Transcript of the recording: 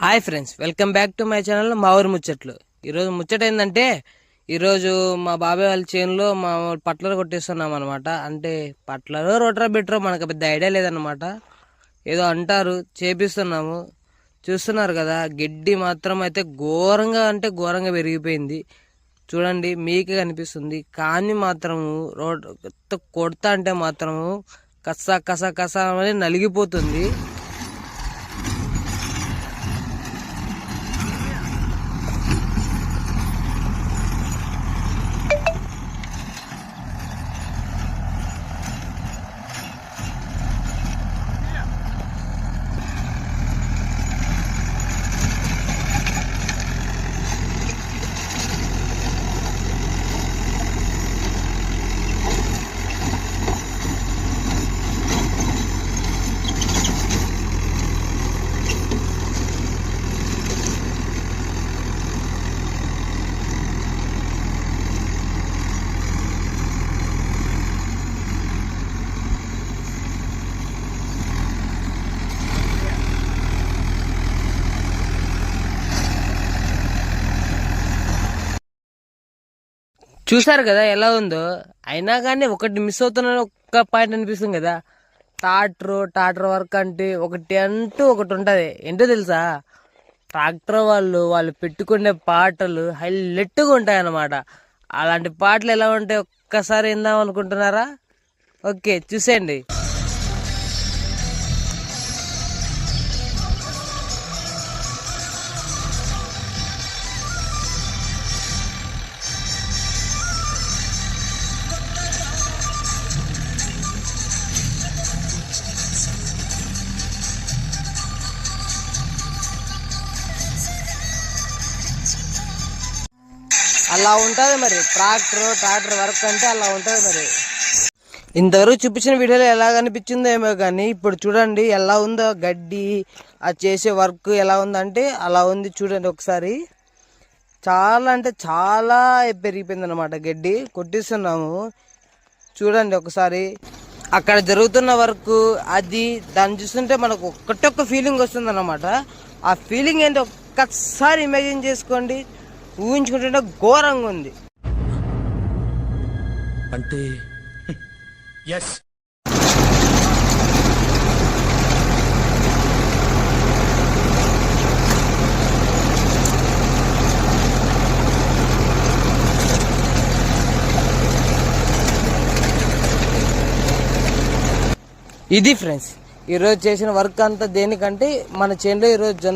Hi friends, welcome back to my channel మా ఊరి ముచ్చట్లు. ఈరోజు ముచ్చట ఏంటంటే, ఈరోజు మా బాబాయ్ వాళ్ళ చేనులో మా పట్లర్ కొట్టేస్తున్నాం అనమాట. అంటే పట్లరో రోటరా బెటరో మనకు పెద్ద ఐడియా లేదనమాట. ఏదో అంటారు, చేపిస్తున్నాము. చూస్తున్నారు కదా, గడ్డి మాత్రం అయితే ఘోరంగా అంటే ఘోరంగా పెరిగిపోయింది. చూడండి, మీకే కనిపిస్తుంది. కానీ మాత్రము రోడ్ కొడతా అంటే మాత్రము కస కస కస అని నలిగిపోతుంది. చూసారు కదా ఎలా ఉందో. అయినా కానీ ఒకటి మిస్ అవుతున్న ఒక్క పాయింట్ అనిపిస్తుంది కదా, ట్రాక్టర్ వర్క్ అంటే ఒకటి ఉంటది. ఏంటో తెలుసా, ట్రాక్టర్ వాళ్ళు పెట్టుకునే పాటలు హైలెట్గా ఉంటాయి అన్నమాట. అలాంటి పాటలు ఎలా ఉంటాయి ఒక్కసారి విందాం అనుకుంటున్నారా? ఓకే, చూసేయండి. అలా ఉంటుంది మరి ట్రాక్టర్ వర్క్ అంటే అలా ఉంటుంది మరి. ఇంతవరకు చూపించిన వీడియోలో ఎలా కనిపించిందో ఏమో కానీ ఇప్పుడు చూడండి ఎలా ఉందో గడ్డి, అది చేసే వర్క్ ఎలా ఉందంటే అలా ఉంది. చూడండి ఒకసారి, చాలా అంటే చాలా పెరిగిపోయింది అనమాట. గడ్డి కొట్టిస్తున్నాము, చూడండి ఒకసారి. అక్కడ జరుగుతున్న వర్క్ అది దాన్ని చూస్తుంటే మనకు ఒక్క ఫీలింగ్ వస్తుంది అనమాట. ఆ ఫీలింగ్ ఏంటి ఒక్కసారి ఇమాజిన్ చేసుకోండి, ఊహించుకుంటుంటే ఘోరంగా ఉంది. అంటే ఎస్, ఇది ఫ్రెండ్స్ ఈరోజు చేసిన వర్క్ అంతా దేనికంటే మన చేనులో ఈరోజు జొన్న